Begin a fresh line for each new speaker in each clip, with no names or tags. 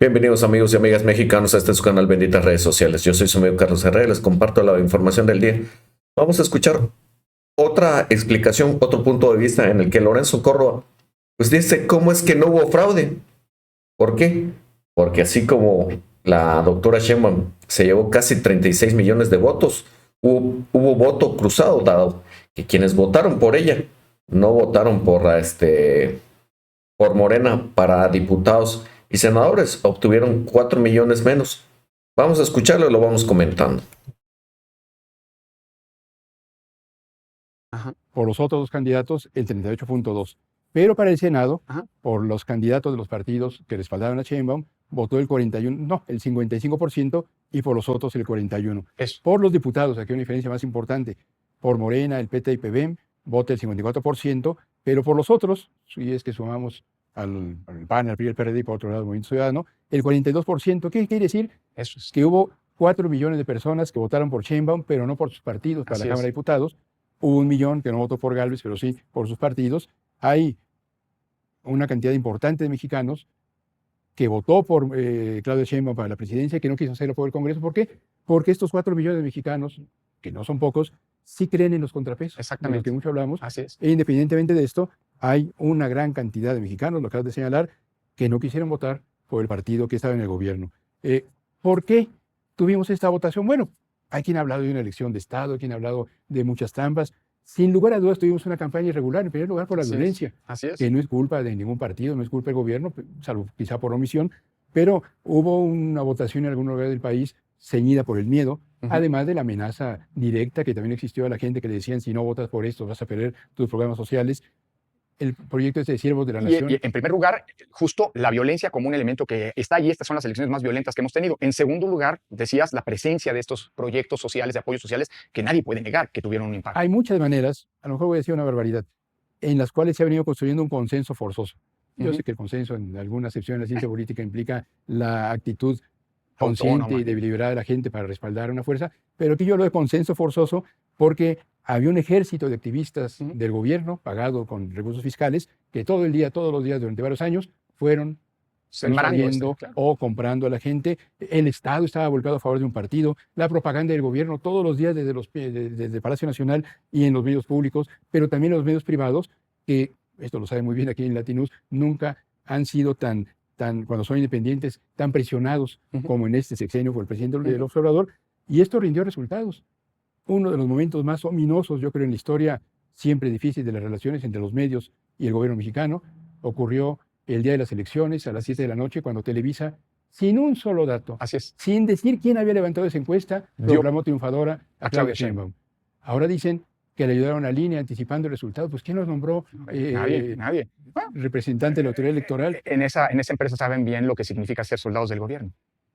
Bienvenidos amigos y amigas mexicanos a este su canal Benditas Redes Sociales. Yo soy su amigo Carlos Herrera y les comparto la información del día. Vamos a escuchar otra explicación, otro punto de vista en el que Lorenzo Córdoba pues dice cómo es que no hubo fraude. ¿Por qué? Porque así como la doctora Sheinbaum se llevó casi 36 millones de votos, hubo voto cruzado, dado que quienes votaron por ella no votaron por Morena para diputados y senadores, obtuvieron 4 millones menos. Vamos a escucharlo y lo vamos comentando.
Ajá. Por los otros dos candidatos, el 38.2. Pero para el Senado, por los candidatos de los partidos que respaldaron a Sheinbaum, votó el 41, no, el 55%, y por los otros el 41%. Por los diputados, aquí hay una diferencia más importante. Por Morena, el PT y PBM, vota el 54%, pero por los otros, si es que sumamos al PAN, al PRI, al PRD y por otro lado el Movimiento Ciudadano, el 42%. ¿Qué quiere decir? Eso es que hubo 4 millones de personas que votaron por Sheinbaum, pero no por sus partidos para la Cámara de Diputados. Hubo 1 millón que no votó por Gálvez, pero sí por sus partidos. Hay una cantidad importante de mexicanos que votó por Claudia Sheinbaum para la presidencia y que no quiso hacerlo por el Congreso. ¿Por qué? Porque estos 4 millones de mexicanos, que no son pocos, sí creen en los contrapesos. Exactamente. De los que mucho hablamos. Así es. E independientemente de esto, hay una gran cantidad de mexicanos, lo acabas de señalar, que no quisieron votar por el partido que estaba en el gobierno. ¿Por qué tuvimos esta votación? Bueno, hay quien ha hablado de una elección de Estado, hay quien ha hablado de muchas trampas. Sin lugar a dudas tuvimos una campaña irregular, en primer lugar por la violencia, que no es culpa de ningún partido, no es culpa del gobierno, salvo quizá por omisión, pero hubo una votación en algún lugar del país ceñida por el miedo, además de la amenaza directa que también existió a la gente que le decían: si no votas por esto vas a perder tus programas sociales. El proyecto de Siervos de la Nación.
Y en primer lugar, justo la violencia como un elemento que está allí. Estas son las elecciones más violentas que hemos tenido. En segundo lugar, decías la presencia de estos proyectos sociales, de apoyos sociales, que nadie puede negar que tuvieron un impacto.
Hay muchas maneras, a lo mejor voy a decir una barbaridad, en las cuales se ha venido construyendo un consenso forzoso. Yo sé que el consenso en alguna sección de la ciencia política implica la actitud consciente y deliberada de la gente para respaldar una fuerza, pero aquí yo hablo de consenso forzoso porque había un ejército de activistas del gobierno pagado con recursos fiscales que todo el día, todos los días durante varios años fueron persuadiendo o comprando a la gente. El Estado estaba volcado a favor de un partido, la propaganda del gobierno todos los días desde Palacio Nacional y en los medios públicos, pero también los medios privados, que esto lo sabe muy bien aquí en Latinus, nunca han sido cuando son independientes, tan presionados como en este sexenio por el presidente del Observador, y esto rindió resultados. Uno de los momentos más ominosos, yo creo, en la historia siempre difícil de las relaciones entre los medios y el gobierno mexicano, ocurrió el día de las elecciones a las 7 de la noche, cuando Televisa, sin un solo dato, sin decir quién había levantado esa encuesta, proclamó triunfadora a Claudia Sheinbaum. Ahora dicen que le ayudaron a línea anticipando el resultado. Pues ¿quién los nombró?
Nadie.
Representante de la autoridad electoral.
En esa empresa saben bien lo que significa ser soldados del gobierno.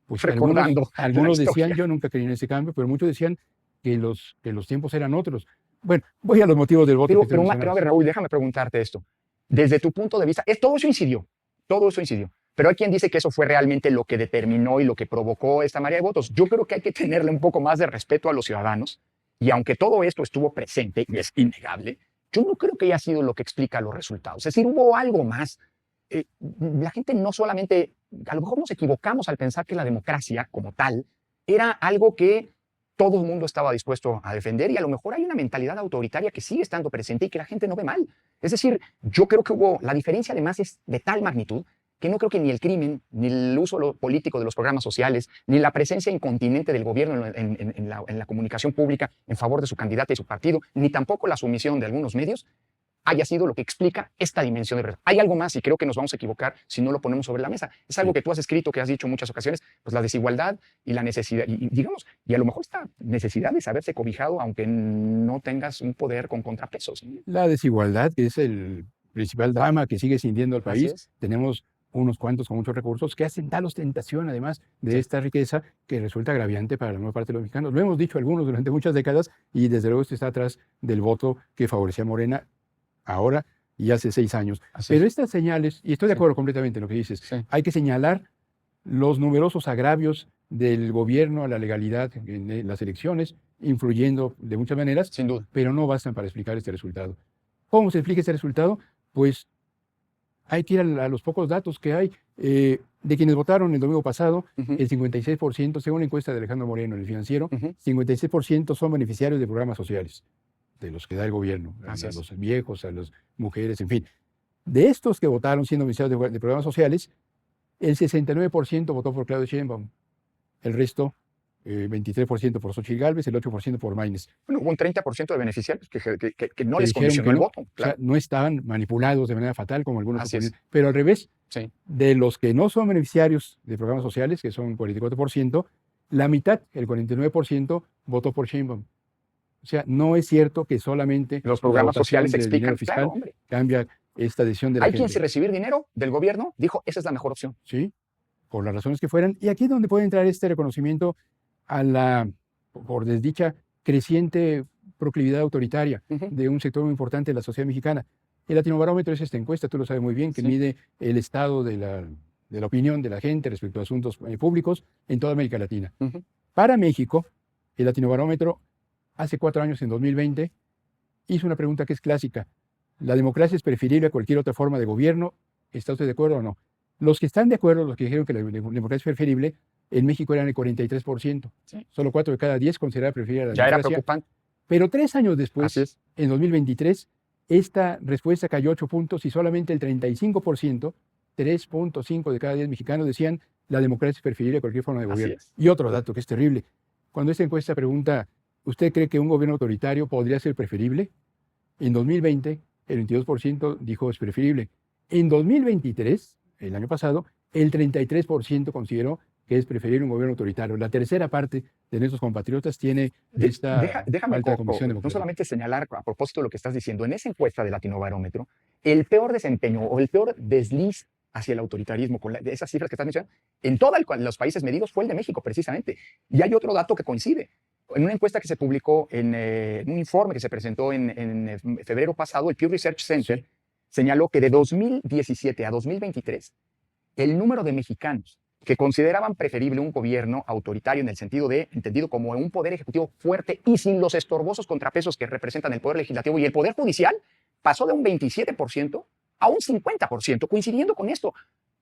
Pues recordando algunos decían, yo nunca creí en ese cambio, pero muchos decían que los tiempos eran otros. Bueno, voy a los motivos del voto.
Pero a ver, Raúl, déjame preguntarte esto. Desde tu punto de vista, todo eso incidió. Pero hay quien dice que eso fue realmente lo que determinó y lo que provocó esta marea de votos. Yo creo que hay que tenerle un poco más de respeto a los ciudadanos. Y aunque todo esto estuvo presente, y es innegable, yo no creo que haya sido lo que explica los resultados. Es decir, hubo algo más. La gente no solamente, a lo mejor nos equivocamos al pensar que la democracia como tal era algo que todo el mundo estaba dispuesto a defender, y a lo mejor hay una mentalidad autoritaria que sigue estando presente y que la gente no ve mal. Es decir, yo creo que la diferencia además es de tal magnitud que no creo que ni el crimen, ni el uso político de los programas sociales, ni la presencia incontinente del gobierno en la comunicación pública en favor de su candidata y su partido, ni tampoco la sumisión de algunos medios, haya sido lo que explica esta dimensión de verdad. Hay algo más, y creo que nos vamos a equivocar si no lo ponemos sobre la mesa. Es algo que tú has escrito, que has dicho en muchas ocasiones, pues la desigualdad y la necesidad, y a lo mejor esta necesidad de saberse cobijado aunque no tengas un poder con contrapesos.
La desigualdad, que es el principal drama que sigue sintiendo al país. Tenemos unos cuantos con muchos recursos que hacen tal ostentación, además de esta riqueza, que resulta agraviante para la mayor parte de los mexicanos. Lo hemos dicho algunos durante muchas décadas, y desde luego esto está atrás del voto que favorecía a Morena ahora y hace 6 años. Pero estas señales, y estoy de acuerdo completamente en lo que dices, hay que señalar los numerosos agravios del gobierno a la legalidad en las elecciones, influyendo de muchas maneras,
sin duda,
pero no bastan para explicar este resultado. ¿Cómo se explica este resultado? Pues hay que ir a los pocos datos que hay. De quienes votaron el domingo pasado,
Ujú.
el 56%, según la encuesta de Alejandro Moreno en El Financiero,
Ujú.
56% son beneficiarios de programas sociales, de los que da el gobierno,
Así
a
es.
los viejos, a las mujeres, en fin. De estos que votaron siendo beneficiarios de programas sociales, el 69% votó por Claudia Sheinbaum, el resto, 23% por Xochitl Gálvez, el 8% por Maínez.
Bueno, hubo un 30% de beneficiarios que no
Que
les
dijeron
condicionó
que
el
no,
voto,
o sea,
claro.
no estaban manipulados de manera fatal como algunos
Así
suponían.
es.
Pero al revés,
Sí.
de los que no son beneficiarios de programas sociales, que son 44%, la mitad, el 49%, votó por Sheinbaum. O sea, no es cierto que solamente
Los
la
programas
votación
sociales
del dinero
explican, claro,
fiscal
hombre.
cambia esta decisión de la
Hay quien
gente.
sin recibir dinero del gobierno dijo, esa es la mejor opción.
¿Sí? Por las razones que fueran. Y aquí es donde puede entrar este reconocimiento a la, por desdicha, creciente proclividad autoritaria
Ujú.
de un sector muy importante de la sociedad mexicana. El Latinobarómetro es esta encuesta, tú lo sabes muy bien, que
Sí.
mide el estado de la opinión de la gente respecto a asuntos públicos en toda América Latina.
Ujú.
Para México, el Latinobarómetro, hace 4 años, en 2020, hizo una pregunta que es clásica. ¿La democracia es preferible a cualquier otra forma de gobierno? ¿Está usted de acuerdo o no? Los que están de acuerdo, los que dijeron que la democracia es preferible, en México eran el 43%.
Sí.
Solo 4 de cada 10 consideraban preferir a la
Ya era
democracia.
preocupante.
Pero 3 años
Así
después,
es.
en 2023, esta respuesta cayó 8 puntos y solamente el 35%, 3.5 de cada 10 mexicanos, decían la democracia es preferible a cualquier forma de
Así
gobierno.
es.
Y otro dato que es terrible. Cuando esta encuesta pregunta, ¿usted cree que un gobierno autoritario podría ser preferible? En 2020, el 22% dijo es preferible. En 2023, el año pasado, el 33% consideró que es preferible un gobierno autoritario. La tercera parte de nuestros compatriotas tiene esta
Déjame
falta de convicción
no
democrática.
solamente señalar, a propósito de lo que estás diciendo, en esa encuesta de Latinobarómetro, el peor desempeño o el peor desliz hacia el autoritarismo, de esas cifras que estás mencionando, en todos los países medidos fue el de México, precisamente. Y hay otro dato que coincide. En una encuesta que se publicó, en un informe que se presentó en febrero pasado, el Pew Research Center señaló que de 2017 a 2023, el número de mexicanos que consideraban preferible un gobierno autoritario en el sentido de, entendido como un poder ejecutivo fuerte y sin los estorbosos contrapesos que representan el poder legislativo y el poder judicial, pasó de un 27% a un 50%, coincidiendo con esto.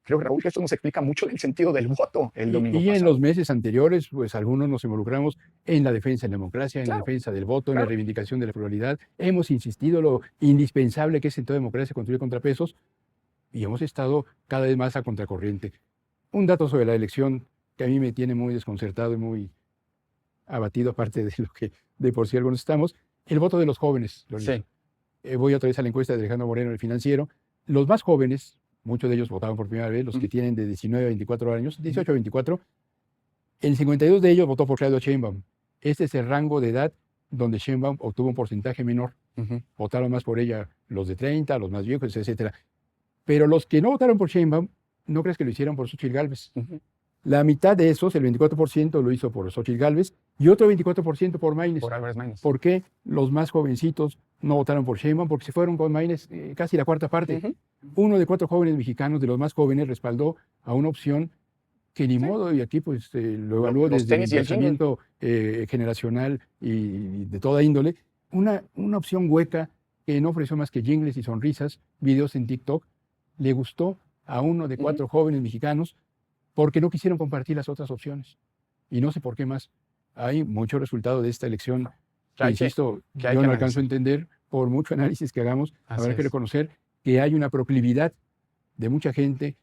Creo, Raúl, que esto nos explica mucho el sentido del voto el domingo
Y
pasado.
en los meses anteriores, pues algunos nos involucramos en la defensa de la democracia, en la
Claro,
defensa del voto, en
claro.
la reivindicación de la pluralidad. Hemos insistido lo indispensable que es en toda democracia construir contrapesos y hemos estado cada vez más a contracorriente. Un dato sobre la elección que a mí me tiene muy desconcertado y muy abatido, aparte de lo que de por sí algunos estamos, el voto de los jóvenes, Lorenzo.
Sí.
Voy otra vez a la encuesta de Alejandro Moreno en El Financiero. Los más jóvenes, muchos de ellos votaban por primera vez, los que tienen de 19 a 24 años, 18 a 24, el 52 de ellos votó por Claudia Sheinbaum. Este es el rango de edad donde Sheinbaum obtuvo un porcentaje menor.
Ujú.
Votaron más por ella los de 30, los más viejos, etcétera. Pero los que no votaron por Sheinbaum, no crees que lo hicieron por Xochitl Gálvez.
Ujú.
La mitad de esos, el 24%, lo hizo por Xochitl Gálvez y otro 24% por Maínez.
Por Álvarez Maínez.
¿Por qué los más jovencitos no votaron por Sheinbaum? Porque se fueron con Maínez casi la cuarta parte.
Ujú.
1 de 4 jóvenes mexicanos, de los más jóvenes, respaldó a una opción que ni modo, y aquí pues lo evalúo
Los
desde el
tenis y el
pensamiento generacional y de toda índole, una opción hueca que no ofreció más que jingles y sonrisas, videos en TikTok, le gustó a 1 de 4 jóvenes mexicanos porque no quisieron compartir las otras opciones. Y no sé por qué más. Hay mucho resultado de esta elección que, insisto,
que hay
yo
que
no alcanzo a entender, por mucho análisis que hagamos,
Así
habrá que
es.
reconocer que hay una proclividad de mucha gente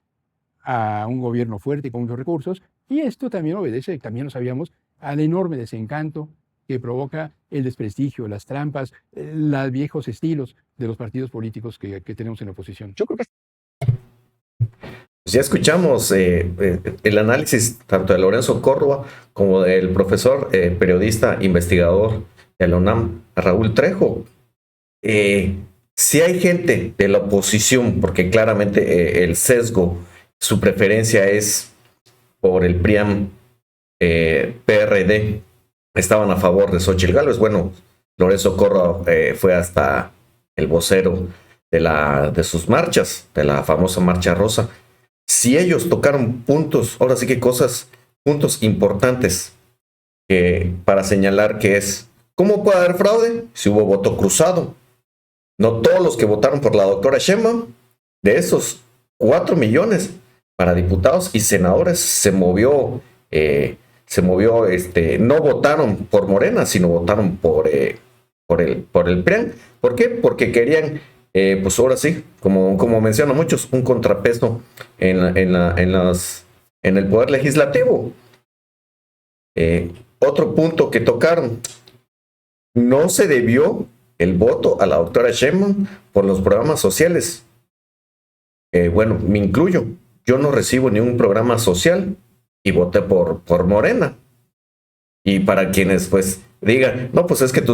a un gobierno fuerte y con muchos recursos, y esto también obedece, también lo sabíamos, al enorme desencanto que provoca el desprestigio, las trampas, los viejos estilos de los partidos políticos que tenemos en la oposición.
Yo creo que
Pues ya escuchamos el análisis tanto de Lorenzo Córdoba como del profesor, periodista, investigador de la UNAM, Raúl Trejo. Si hay gente de la oposición, porque claramente el sesgo, su preferencia es por el PRIAM, PRD, estaban a favor de Xochitl Gálvez. Bueno, Lorenzo Córdoba fue hasta el vocero de sus marchas, de la famosa Marcha Rosa. Si ellos tocaron puntos, ahora sí que puntos importantes para señalar que es, ¿cómo puede haber fraude si hubo voto cruzado? No todos los que votaron por la doctora Sheinbaum, de esos 4 millones, para diputados y senadores no votaron por Morena, sino votaron por el PRIAN. ¿Por qué? Porque querían, pues ahora sí, como mencionan muchos, un contrapeso en el poder legislativo. Otro punto que tocaron, no se debió el voto a la doctora Sheinbaum por los programas sociales. Bueno, me incluyo. Yo no recibo ningún programa social y voté por Morena. Y para quienes pues digan, no, pues es que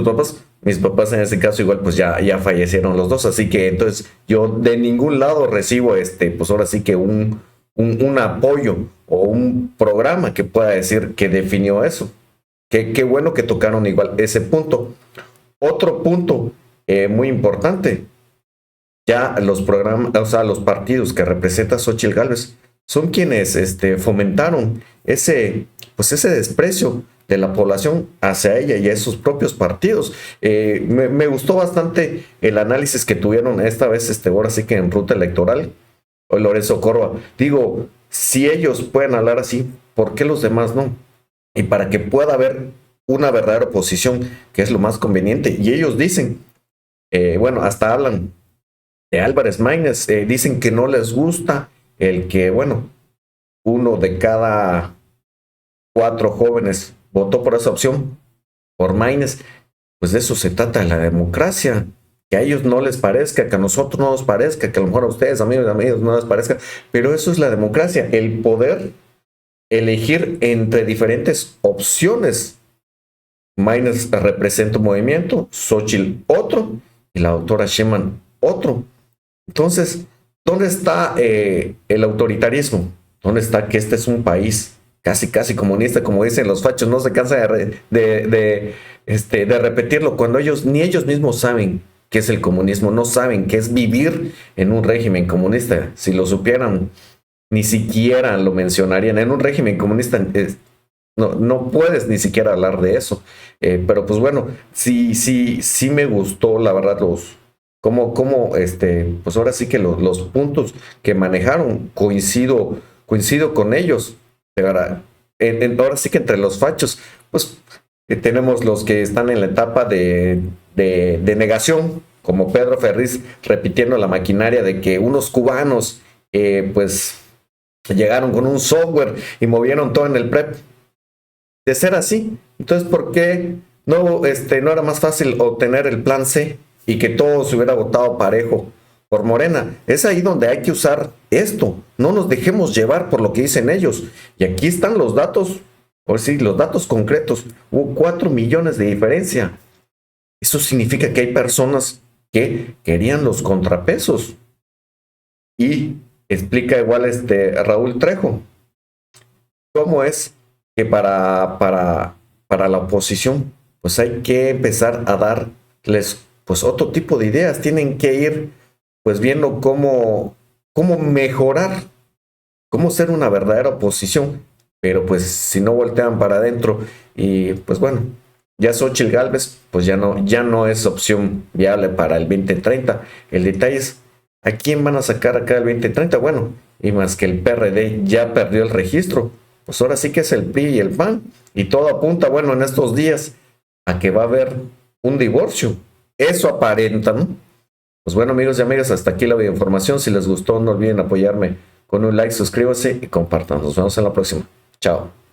mis papás en ese caso igual pues ya fallecieron los dos, así que entonces yo de ningún lado recibo pues ahora sí que un apoyo o un programa que pueda decir que definió eso. Qué bueno que tocaron igual ese punto. Otro punto muy importante. Ya los programas, o sea, los partidos que representa Xóchitl Gálvez son quienes fomentaron ese desprecio de la población hacia ella y a sus propios partidos. Me gustó bastante el análisis que tuvieron esta vez, ahora sí que en ruta electoral, o Lorenzo Córdoba. Digo, si ellos pueden hablar así, ¿por qué los demás no? Y para que pueda haber una verdadera oposición, que es lo más conveniente. Y ellos dicen, bueno, hasta hablan de Álvarez Maínez, dicen que no les gusta el que, bueno, 1 de cada 4 jóvenes votó por esa opción, por Maínez. Pues de eso se trata la democracia, que a ellos no les parezca, que a nosotros no nos parezca, que a lo mejor a ustedes, amigos, no les parezca, pero eso es la democracia, el poder elegir entre diferentes opciones. Maínez representa un movimiento, Xóchitl otro, y la doctora Sheinbaum otro. Entonces, ¿dónde está el autoritarismo? ¿Dónde está que este es un país casi comunista, como dicen los fachos? No se cansan de repetirlo cuando ni ellos mismos saben qué es el comunismo, no saben qué es vivir en un régimen comunista. Si lo supieran, ni siquiera lo mencionarían. En un régimen comunista no puedes ni siquiera hablar de eso. Pero pues bueno, sí me gustó, la verdad, pues ahora sí que los puntos que manejaron, coincido con ellos. Ahora sí que entre los fachos, pues tenemos los que están en la etapa de negación, como Pedro Ferriz, repitiendo la maquinaria de que unos cubanos, pues llegaron con un software y movieron todo en el PREP. De ser así, entonces, ¿por qué no era más fácil obtener el plan C y que todo se hubiera votado parejo por Morena? Es ahí donde hay que usar esto. No nos dejemos llevar por lo que dicen ellos. Y aquí están los datos, los datos concretos. Hubo 4 millones de diferencia. Eso significa que hay personas que querían los contrapesos. Y explica igual Raúl Trejo cómo es que para la oposición pues hay que empezar a darles pues otro tipo de ideas. Tienen que ir pues viendo cómo mejorar, cómo ser una verdadera oposición, pero pues si no voltean para adentro y pues bueno, ya Xóchitl Gálvez pues ya no es opción viable para el 2030. El detalle es, ¿a quién van a sacar acá el 2030? Bueno, y más que el PRD ya perdió el registro, pues ahora sí que es el PRI y el PAN, y todo apunta, bueno, en estos días a que va a haber un divorcio. Eso aparenta, ¿no? Pues bueno, amigos y amigas, hasta aquí la videoinformación. Si les gustó, no olviden apoyarme con un like, suscríbanse y compartan. Nos vemos en la próxima. Chao.